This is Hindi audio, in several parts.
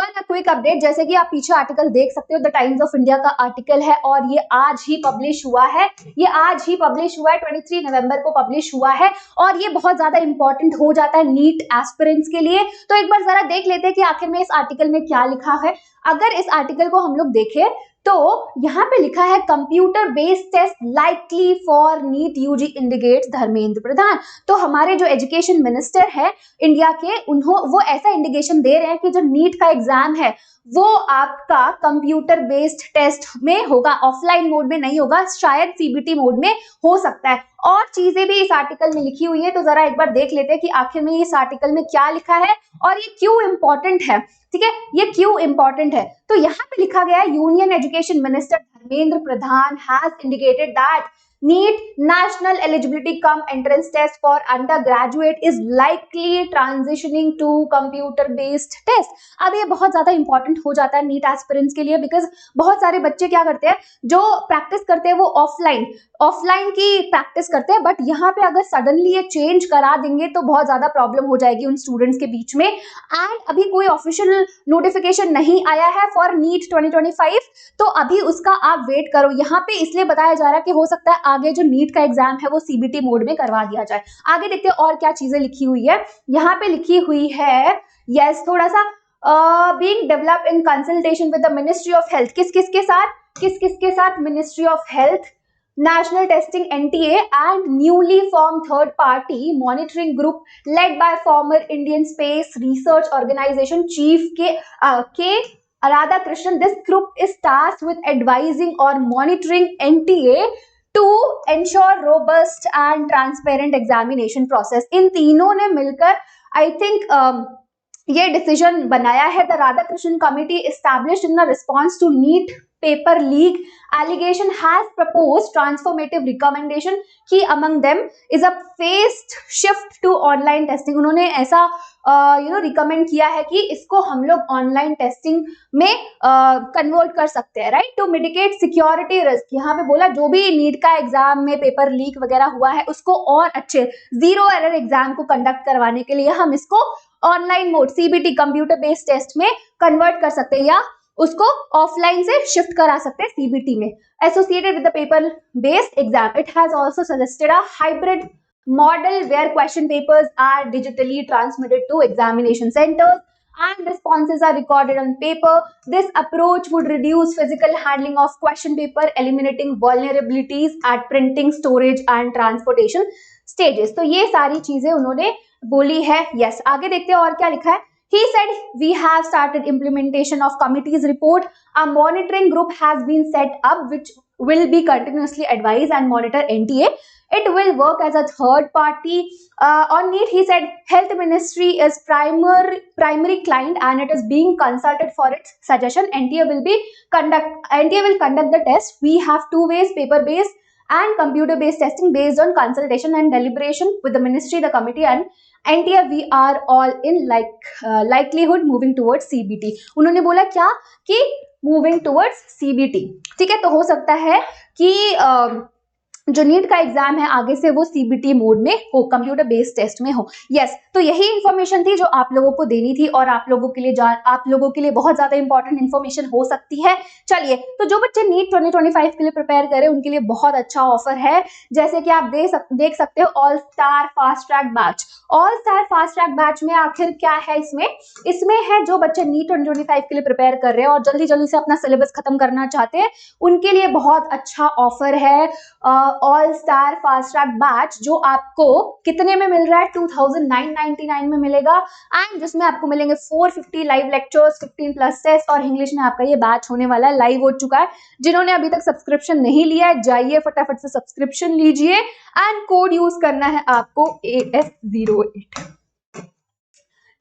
पर क्विक अपडेट, जैसे कि आप पीछे आर्टिकल देख सकते हो, द टाइम्स ऑफ इंडिया का आर्टिकल है और ये आज ही पब्लिश हुआ है। ये आज ही पब्लिश हुआ है, 23 नवंबर को पब्लिश हुआ है और ये बहुत ज्यादा इंपॉर्टेंट हो जाता है नीट एस्पिरेंट्स के लिए। तो एक बार जरा देख लेते हैं कि आखिर में इस आर्टिकल में क्या लिखा है। अगर इस आर्टिकल को हम लोग देखें तो यहाँ पे लिखा है computer based test likely for NEET UG indicates Dharmendra Pradhan. तो हमारे जो एजुकेशन मिनिस्टर है इंडिया के, वो ऐसा इंडिकेशन दे रहे हैं कि जो नीट का एग्जाम है वो आपका कंप्यूटर बेस्ड टेस्ट में होगा, ऑफलाइन मोड में नहीं होगा, शायद सीबीटी मोड में हो सकता है। और चीजें भी इस आर्टिकल में लिखी हुई है, तो जरा एक बार देख लेते हैं कि आखिर में इस आर्टिकल में क्या लिखा है और ये क्यों इंपॉर्टेंट है। ठीक है, ये क्यों इंपॉर्टेंट है, तो यहाँ पे लिखा गया है union education minister Dharmendra Pradhan has indicated that NEET National Eligibility cum Entrance Test for Undergraduate is likely transitioning to computer based test। अब ये बहुत ज्यादा इंपॉर्टेंट हो जाता है नीट एस्पिरेंट्स के लिए, बिकॉज बहुत सारे बच्चे क्या करते हैं, जो प्रैक्टिस करते हैं वो ऑफलाइन की प्रैक्टिस करते हैं, बट यहाँ पे अगर सडनली ये चेंज करा देंगे तो बहुत ज्यादा प्रॉब्लम हो जाएगी उन स्टूडेंट्स के बीच में। एंड अभी कोई ऑफिशियल नोटिफिकेशन नहीं आया है फॉर नीट 2025, तो अभी उसका आप वेट करो। यहाँ पे इसलिए बताया जा रहा है कि हो सकता है आगे जो नीट का एग्जाम है वो सीबीटी मोड में करवा दिया जाए। आगे देखते हैं और क्या चीजें लिखी हुई है। यहाँ पे लिखी हुई है यस थोड़ा सा being develop in consultation with the ministry of health. किस किसके साथ? Ministry of health, national testing NTA and newly formed third party monitoring group led by former Indian Space Research Organization chief K. Radhakrishnan. This group is tasked with advising or monitoring NTA to ensure robust and transparent examination process। इन तीनों ने मिलकर I think ये डिसीजन बनाया है। The Radhakrishnan committee established in the response to NEET paper leak allegation has proposed transformative recommendation कि among them is a phased shift to online testing। उन्होंने ऐसा रिकमेंड किया है कि इसको हम लोग ऑनलाइन टेस्टिंग में कन्वर्ट कर सकते हैं, right, to mitigate security risk. यहाँ पे बोला जो भी नीट का एग्जाम में पेपर लीक वगैरह हुआ है उसको और अच्छे जीरो एरर एग्जाम को कंडक्ट करवाने के लिए हम इसको online mode CBT computer based test में कन्वर्ट कर सकते हैं या उसको ऑफलाइन से शिफ्ट करा सकते हैं सीबीटी में। Associated with the paper based exam, it has also suggested a hybrid model where question papers are digitally transmitted to examination centers and responses are recorded on paper. This approach would reduce physical handling of question paper, eliminating vulnerabilities at printing, storage and transportation stages। तो ये सारी चीजें उन्होंने बोली है। यस, आगे देखते हैं और क्या लिखा है। He said, we have started implementation of committee's report. A monitoring group has been set up which will be continuously advise and monitor NTA. It will work as a third party on NEET. He said health ministry is primary client and it is being consulted for its suggestion. NTA will conduct the test. We have two ways, paper based and computer based testing based on consultation and deliberation with the ministry, the committee and NTA। we are all in likelihood moving towards CBT। उन्होंने बोला क्या कि moving towards CBT। ठीक है, तो हो सकता है कि जो नीट का एग्जाम है आगे से वो सीबीटी मोड में हो, कंप्यूटर बेस्ड टेस्ट में हो। यस, तो यही इन्फॉर्मेशन थी जो आप लोगों को देनी थी और आप लोगों के लिए बहुत ज्यादा इंपॉर्टेंट इन्फॉर्मेशन हो सकती है। चलिए, तो जो बच्चे नीट 2025 के लिए प्रिपेयर करें उनके लिए बहुत अच्छा ऑफर है। जैसे कि आप देख सकते हो all star fast track batch. All star fast track batch में आखिर क्या है, इसमें है जो बच्चे नीट 2025 के लिए प्रिपेयर कर रहे हैं और जल्दी से अपना सिलेबस खत्म करना चाहते हैं, उनके लिए बहुत अच्छा ऑफर है all star fast track batch, जो आपको कितने में मिल रहा है, 2999 में मिलेगा। एंड जिसमें आपको मिलेंगे 450 लाइव लेक्चर्स, 15 प्लस टेस्ट और इंग्लिश में आपका ये बैच होने वाला है, लाइव हो चुका है। जिन्होंने अभी तक सब्सक्रिप्शन नहीं लिया है जाइए फटाफट से सब्सक्रिप्शन लीजिए एंड कोड यूज करना है आपको AS08।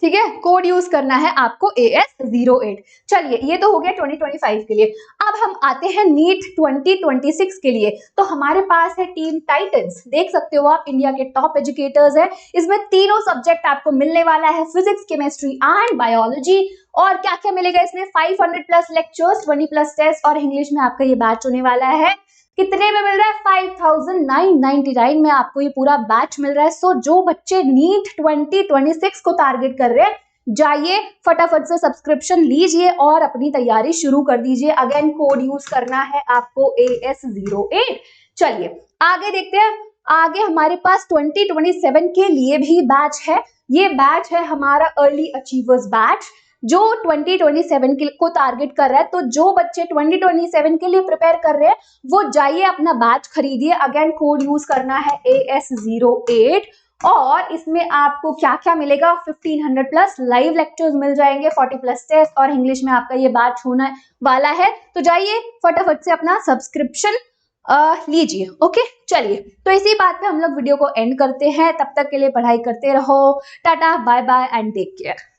ठीक है, कोड यूज करना है आपको AS08। चलिए, ये तो हो गया 2025 के लिए। अब हम आते हैं नीट 2026 के लिए। तो हमारे पास है टीम टाइटन्स, देख सकते हो आप, इंडिया के टॉप एजुकेटर्स है। इसमें तीनों सब्जेक्ट आपको मिलने वाला है, फिजिक्स, केमिस्ट्री एंड बायोलॉजी। और क्या क्या मिलेगा इसमें, 500 प्लस लेक्चर्स, 20 प्लस टेस्ट और इंग्लिश में आपका ये बैच होने वाला है। कितने में मिल रहा है, 5999 में आपको ये पूरा बैच मिल रहा है। सो जो बच्चे नीट 2026 को टारगेट कर रहे हैं जाइए फटाफट से सब्सक्रिप्शन लीजिए और अपनी तैयारी शुरू कर दीजिए। अगेन कोड यूज करना है आपको AS08। चलिए आगे देखते हैं। आगे हमारे पास 2027 के लिए भी बैच है। ये बैच है हमारा अर्ली अचीवर्स बैच जो 2027 के को टारगेट कर रहा है। तो जो बच्चे 2027 के लिए प्रिपेयर कर रहे हैं वो जाइए अपना बैच खरीदिए। अगेन कोड यूज करना है AS08 और इसमें आपको क्या क्या मिलेगा, 1500 प्लस लाइव लेक्चर्स मिल जाएंगे, 40 प्लस टेस्ट और इंग्लिश में आपका ये बैच होने वाला है। तो जाइए फटाफट से अपना सब्सक्रिप्शन लीजिए। ओके चलिए, तो इसी बात पे हम लोग वीडियो को एंड करते हैं। तब तक के लिए पढ़ाई करते रहो। Tata bye bye and take care.